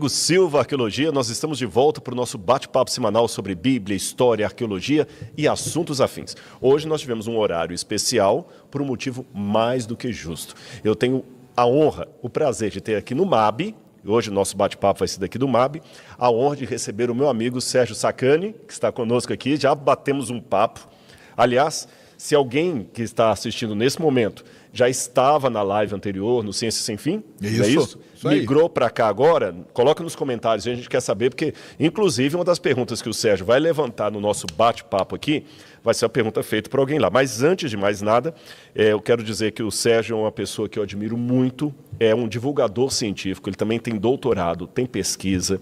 Silva Arqueologia, nós estamos de volta para o nosso bate-papo semanal sobre Bíblia, História, Arqueologia e assuntos afins. Hoje nós tivemos um horário especial por um motivo mais do que justo. Eu tenho a honra, o prazer de ter aqui no MAB, hoje o nosso bate-papo vai ser daqui do MAB, a honra de receber o meu amigo Sérgio Sacani, que está conosco aqui, já batemos um papo. Aliás, se alguém que está assistindo nesse momento já estava na live anterior, no Ciência Sem Fim, isso, é isso? Migrou para cá agora, coloca nos comentários, a gente quer saber, porque, inclusive, uma das perguntas que o Sérgio vai levantar no nosso bate-papo aqui, vai ser a pergunta feita por alguém lá. Mas, antes de mais nada, eu quero dizer que o Sérgio é uma pessoa que eu admiro muito, é um divulgador científico, ele também tem doutorado, tem pesquisa,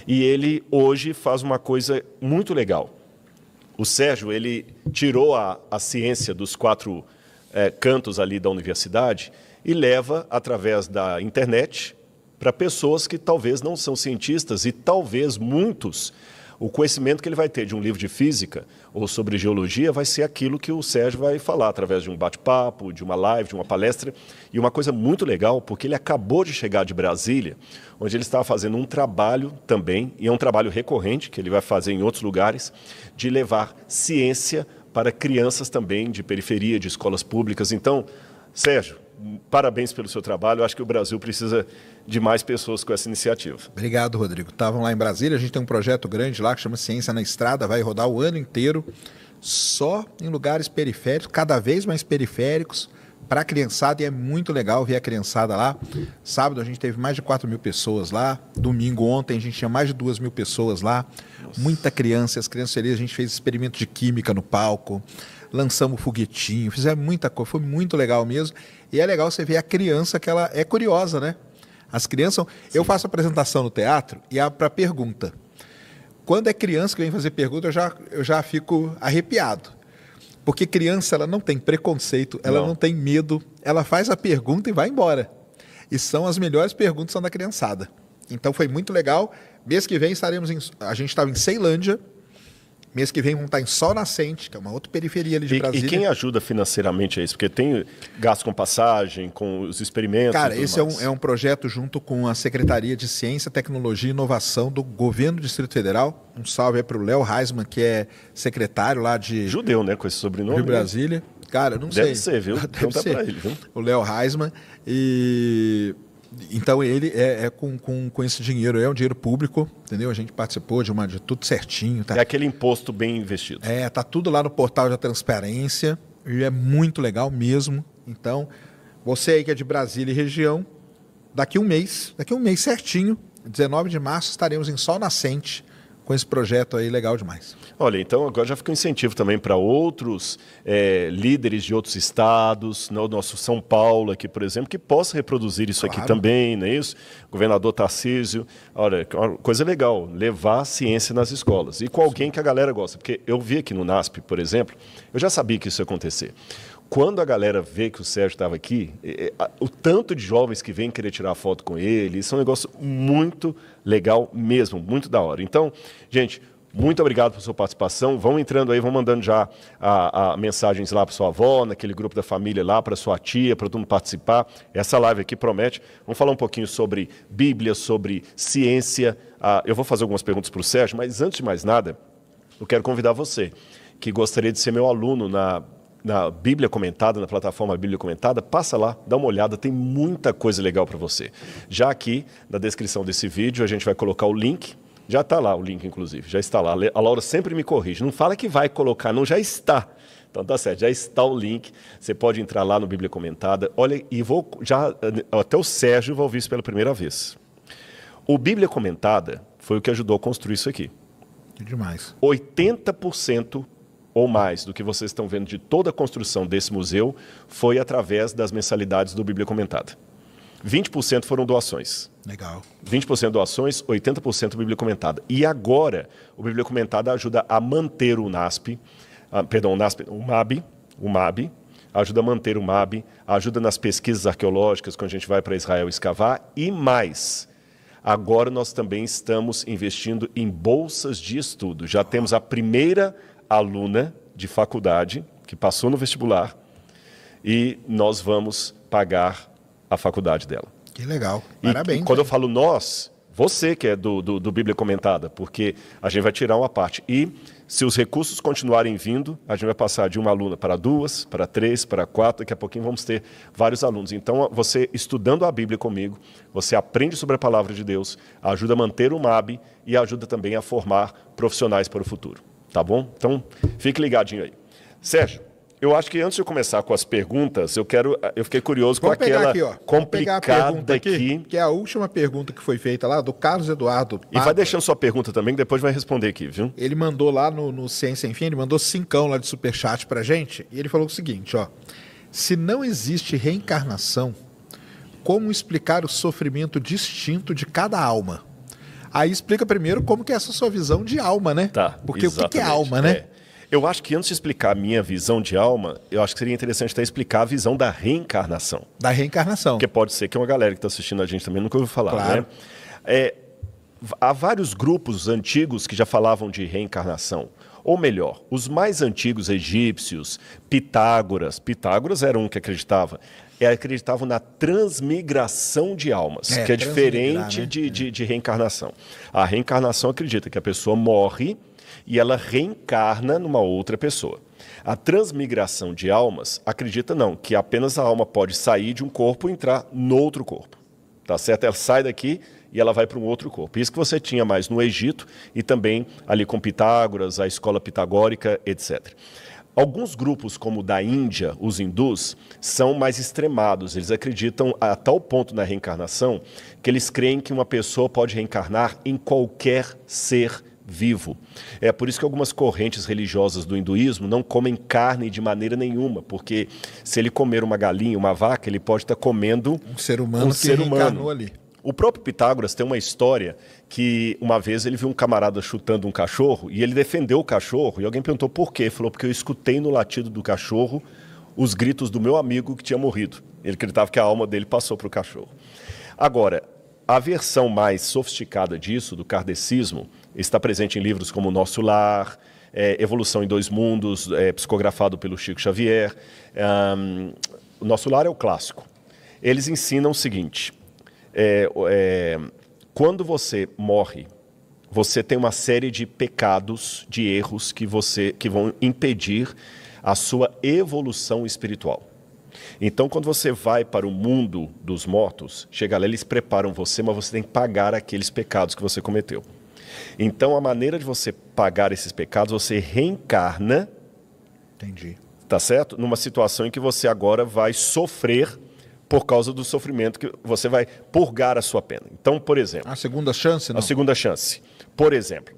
e ele, hoje, faz uma coisa muito legal. O Sérgio, ele tirou a ciência dos quatro cantos ali da universidade e leva, através da internet, para pessoas que talvez não são cientistas e talvez muitos, o conhecimento que ele vai ter de um livro de física ou sobre geologia vai ser aquilo que o Sérgio vai falar através de um bate-papo, de uma live, de uma palestra. E uma coisa muito legal, porque ele acabou de chegar de Brasília, onde ele estava fazendo um trabalho também, e é um trabalho recorrente, que ele vai fazer em outros lugares, de levar ciência para crianças também de periferia, de escolas públicas. Então, Sérgio, parabéns pelo seu trabalho. Eu acho que o Brasil precisa de mais pessoas com essa iniciativa. Obrigado, Rodrigo. Estavam lá em Brasília, a gente tem um projeto grande lá que chama Ciência na Estrada, vai rodar o ano inteiro, só em lugares periféricos, cada vez mais periféricos, para a criançada, e é muito legal ver a criançada lá. Sábado a gente teve mais de 4.000 pessoas lá, domingo ontem a gente tinha mais de 2.000 pessoas lá. Nossa. Muita criança, as crianças felizes, a gente fez experimento de química no palco, lançamos foguetinho, fizemos muita coisa, foi muito legal mesmo. E é legal você ver a criança, que ela é curiosa, né? As crianças, eu faço apresentação no teatro e abro para pergunta. Quando é criança que vem fazer pergunta, eu já fico arrepiado. Porque criança, ela não tem preconceito, ela não tem medo, ela faz a pergunta e vai embora. E são as melhores perguntas, são da criançada. Então foi muito legal. Mês que vem a gente estava em Ceilândia, mês que vem vamos estar em Sol Nascente, que é uma outra periferia ali de Brasília. E quem ajuda financeiramente a isso? Porque tem gasto com passagem, com os experimentos. Cara, esse é um projeto junto com a Secretaria de Ciência, Tecnologia e Inovação do Governo do Distrito Federal. Um salve aí para o Léo Heisman, que é secretário lá de... Judeu, né? Com esse sobrenome. Rio Brasília. Cara, eu não sei. Deve ser, viu? Pergunta para ele, viu? O Léo Heisman. Então ele com esse dinheiro, é um dinheiro público, entendeu? A gente participou de tudo certinho. Tá? É aquele imposto bem investido. Tá tudo lá no portal da transparência e é muito legal mesmo. Então, você aí que é de Brasília e região, daqui um mês certinho, 19 de março, estaremos em Sol Nascente com esse projeto aí legal demais. Olha, então agora já fica um incentivo também para outros líderes de outros estados, no nosso São Paulo aqui, por exemplo, que possa reproduzir isso aqui também, não é isso? Governador Tarcísio, olha, coisa legal, levar a ciência nas escolas e com alguém que a galera gosta, porque eu vi aqui no NASP, por exemplo, eu já sabia que isso ia acontecer. Quando a galera vê que o Sérgio estava aqui, o tanto de jovens que vêm querer tirar foto com ele, isso é um negócio muito legal mesmo, muito da hora. Então, gente, muito obrigado por sua participação. Vão entrando aí, vão mandando já mensagens lá para sua avó, naquele grupo da família lá, para sua tia, para todo mundo participar. Essa live aqui promete. Vamos falar um pouquinho sobre Bíblia, sobre ciência. Eu vou fazer algumas perguntas para o Sérgio, mas antes de mais nada, eu quero convidar você, que gostaria de ser meu aluno na Bíblia Comentada, na plataforma Bíblia Comentada, passa lá, dá uma olhada, tem muita coisa legal para você. Já aqui, na descrição desse vídeo, a gente vai colocar o link, já está lá o link, inclusive, já está lá. A Laura sempre me corrige, não fala que vai colocar, não, já está. Então tá certo, já está o link, você pode entrar lá no Bíblia Comentada. Olha, e até o Sérgio vai ouvir isso pela primeira vez. O Bíblia Comentada foi o que ajudou a construir isso aqui. Que demais. 80% ou mais do que vocês estão vendo de toda a construção desse museu foi através das mensalidades do Bíblia Comentada. 20% foram doações. Legal. 20% doações, 80% Bíblia Comentada. E agora, o Bíblia Comentada ajuda a manter o NASP, o MAB, ajuda a manter o MAB, ajuda nas pesquisas arqueológicas, quando a gente vai para Israel escavar, e mais. Agora nós também estamos investindo em bolsas de estudo. Já temos a primeira aluna de faculdade que passou no vestibular e nós vamos pagar a faculdade dela. Que legal, parabéns. E quando eu falo nós, Você que é do Bíblia Comentada, porque a gente vai tirar uma parte. E se os recursos continuarem vindo, a gente vai passar de uma aluna para 2, para 3, para 4, daqui a pouquinho vamos ter vários alunos. Então, você estudando a Bíblia comigo, você aprende sobre a palavra de Deus, ajuda a manter o MAB e ajuda também a formar profissionais para o futuro. Tá bom? Então, fique ligadinho aí. Sérgio, eu acho que antes de eu começar com as perguntas, eu fiquei curioso com aquela aqui, complicada aqui. Que é a última pergunta que foi feita lá, do Carlos Eduardo Pádua. E vai deixando sua pergunta também, que depois vai responder aqui, viu? Ele mandou lá no Ciência Sem Fim, ele mandou 5 lá de superchat pra gente, e ele falou o seguinte, ó. Se não existe reencarnação, como explicar o sofrimento distinto de cada alma? Aí explica primeiro como que é essa sua visão de alma, né? Tá, porque exatamente. O que é alma, né? Eu acho que antes de explicar a minha visão de alma, eu acho que seria interessante até explicar a visão da reencarnação. Da reencarnação. Porque pode ser que uma galera que está assistindo a gente também nunca ouviu falar, claro. Né? Há vários grupos antigos que já falavam de reencarnação. Ou melhor, os mais antigos egípcios, Pitágoras era um que acreditavam na transmigração de almas, que é diferente, né? de reencarnação. A reencarnação acredita que a pessoa morre e ela reencarna numa outra pessoa. A transmigração de almas acredita não, que apenas a alma pode sair de um corpo e entrar no outro corpo. Tá certo? Ela sai daqui e ela vai para um outro corpo. Isso que você tinha mais no Egito e também ali com Pitágoras, a escola pitagórica, etc. Alguns grupos, como o da Índia, os hindus, são mais extremados. Eles acreditam a tal ponto na reencarnação que eles creem que uma pessoa pode reencarnar em qualquer ser vivo. É por isso que algumas correntes religiosas do hinduísmo não comem carne de maneira nenhuma, porque se ele comer uma galinha, uma vaca, ele pode estar comendo um ser humano que reencarnou ali. O próprio Pitágoras tem uma história que uma vez ele viu um camarada chutando um cachorro e ele defendeu o cachorro e alguém perguntou por quê. Ele falou, porque eu escutei no latido do cachorro os gritos do meu amigo que tinha morrido. Ele acreditava que a alma dele passou para o cachorro. Agora, a versão mais sofisticada disso, do kardecismo, está presente em livros como Nosso Lar, Evolução em Dois Mundos, psicografado pelo Chico Xavier. O Nosso Lar é o clássico. Eles ensinam o seguinte, quando você morre, você tem uma série de pecados, de erros que vão impedir a sua evolução espiritual. Então, quando você vai para o mundo dos mortos, chega lá, eles preparam você, mas você tem que pagar aqueles pecados que você cometeu. Então, a maneira de você pagar esses pecados, você reencarna, entendi, tá certo? Numa situação em que você agora vai sofrer por causa do sofrimento, que você vai purgar a sua pena. Então, por exemplo... A segunda chance, não? A segunda chance. Por exemplo,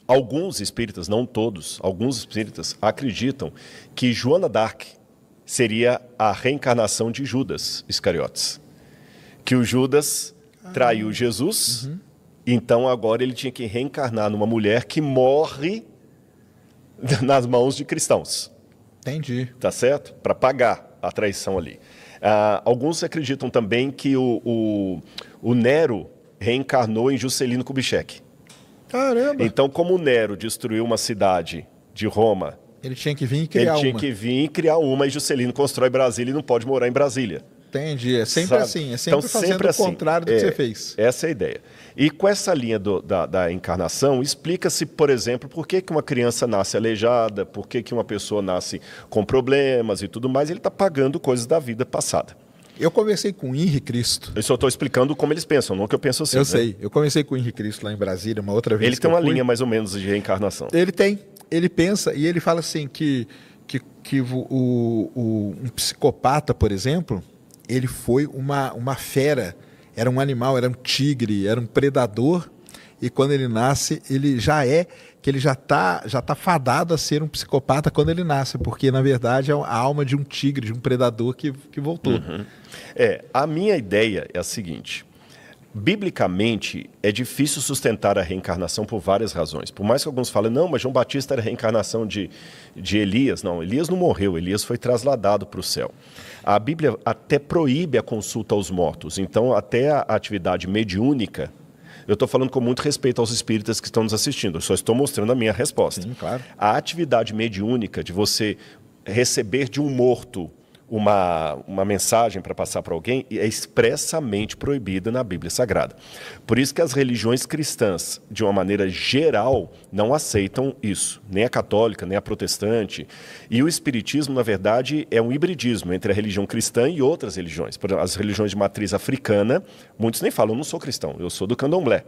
alguns espíritas, não todos, alguns espíritas acreditam que Joana d'Arc seria a reencarnação de Judas Iscariotes. Que o Judas traiu Jesus, então agora ele tinha que reencarnar numa mulher que morre nas mãos de cristãos. Entendi. Tá certo? Para pagar a traição ali. Alguns acreditam também que o Nero reencarnou em Juscelino Kubitschek. Caramba! Então, como o Nero destruiu uma cidade de Roma... Ele tinha que vir e criar uma. Ele tinha que vir e criar uma, e Juscelino constrói Brasília e não pode morar em Brasília. Entendi, é sempre Sabe? assim, é sempre então, fazendo sempre o contrário do que você fez. Essa é a ideia. E com essa linha da encarnação, explica-se, por exemplo, por que uma criança nasce aleijada, por que uma pessoa nasce com problemas e tudo mais, ele está pagando coisas da vida passada. Eu conversei com o Henri Cristo. Eu só estou explicando como eles pensam, não que eu penso assim. Eu sei, eu conversei com o Henri Cristo lá em Brasília, uma outra vez. Ele tem uma linha mais ou menos de reencarnação. Ele tem. Ele pensa e ele fala assim que um psicopata, por exemplo, ele foi uma fera, era um animal, era um tigre, era um predador, e quando ele nasce, ele já está fadado a ser um psicopata quando ele nasce, porque na verdade é a alma de um tigre, de um predador que voltou. A minha ideia é a seguinte: biblicamente, é difícil sustentar a reencarnação por várias razões. Por mais que alguns falem, não, mas João Batista era a reencarnação de Elias. Não, Elias não morreu, Elias foi trasladado para o céu. A Bíblia até proíbe a consulta aos mortos. Então, até a atividade mediúnica, eu estou falando com muito respeito aos espíritas que estão nos assistindo, eu só estou mostrando a minha resposta. Sim, claro. A atividade mediúnica de você receber de um morto uma mensagem para passar para alguém, é expressamente proibida na Bíblia Sagrada. Por isso que as religiões cristãs, de uma maneira geral, não aceitam isso, nem a católica, nem a protestante. E o espiritismo, na verdade, é um hibridismo entre a religião cristã e outras religiões. Por exemplo, as religiões de matriz africana, muitos nem falam, eu não sou cristão, eu sou do candomblé.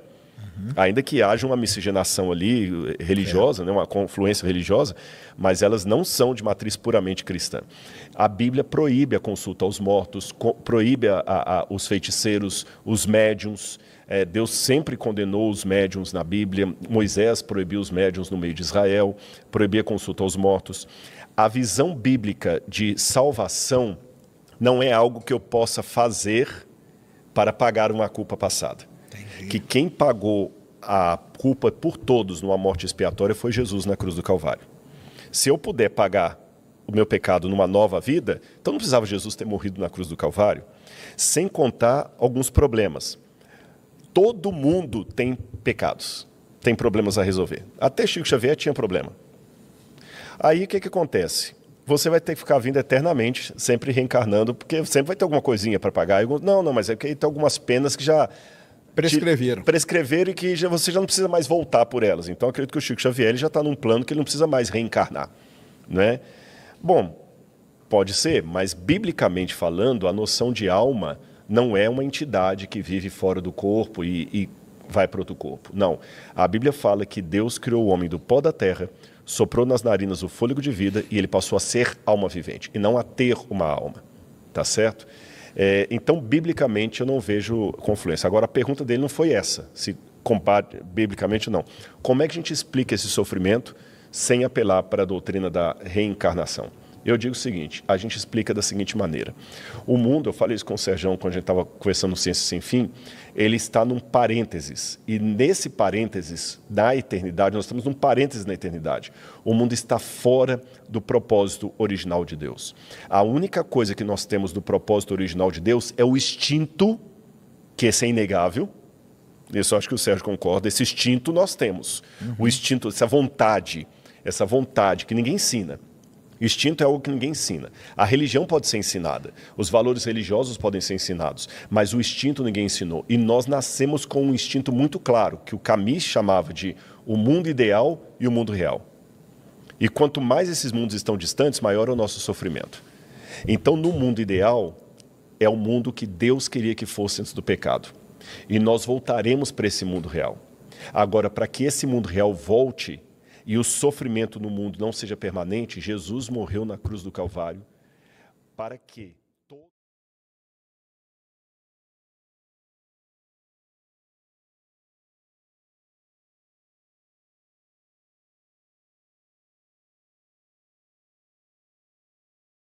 Ainda que haja uma miscigenação ali religiosa, né, uma confluência religiosa, mas elas não são de matriz puramente cristã. A Bíblia proíbe a consulta aos mortos, proíbe os feiticeiros, os médiuns. Deus sempre condenou os médiuns na Bíblia. Moisés proibiu os médiuns no meio de Israel, proibia a consulta aos mortos. A visão bíblica de salvação não é algo que eu possa fazer para pagar uma culpa passada. Que quem pagou a culpa por todos numa morte expiatória foi Jesus na cruz do Calvário. Se eu puder pagar o meu pecado numa nova vida, então não precisava Jesus ter morrido na cruz do Calvário. Sem contar alguns problemas. Todo mundo tem pecados, tem problemas a resolver. Até Chico Xavier tinha problema. Aí o que acontece? Você vai ter que ficar vindo eternamente, sempre reencarnando, porque sempre vai ter alguma coisinha para pagar. Não, mas é que tem algumas penas que já... Prescreveram e que você já não precisa mais voltar por elas. Então, acredito que o Chico Xavier já está num plano que ele não precisa mais reencarnar. Né? Bom, pode ser, mas biblicamente falando, a noção de alma não é uma entidade que vive fora do corpo e vai para outro corpo. Não. A Bíblia fala que Deus criou o homem do pó da terra, soprou nas narinas o fôlego de vida e ele passou a ser alma vivente, e não a ter uma alma. Tá certo? Então, biblicamente, eu não vejo confluência. Agora, a pergunta dele não foi essa, se compara biblicamente ou não. Como é que a gente explica esse sofrimento sem apelar para a doutrina da reencarnação? Eu digo o seguinte, a gente explica da seguinte maneira. O mundo, eu falei isso com o Serjão quando a gente estava conversando no Ciência Sem Fim, ele está num parênteses. E nesse parênteses da eternidade, nós estamos num parênteses na eternidade. O mundo está fora do propósito original de Deus. A única coisa que nós temos do propósito original de Deus é o instinto, que esse é inegável. Isso eu acho que o Sérgio concorda. Esse instinto nós temos. O instinto, essa vontade que ninguém ensina. Instinto é algo que ninguém ensina. A religião pode ser ensinada, os valores religiosos podem ser ensinados, mas o instinto ninguém ensinou. E nós nascemos com um instinto muito claro, que o Camus chamava de o mundo ideal e o mundo real. E quanto mais esses mundos estão distantes, maior é o nosso sofrimento. Então, no mundo ideal, é o mundo que Deus queria que fosse antes do pecado. E nós voltaremos para esse mundo real. Agora, para que esse mundo real volte, e o sofrimento no mundo não seja permanente, Jesus morreu na cruz do Calvário para que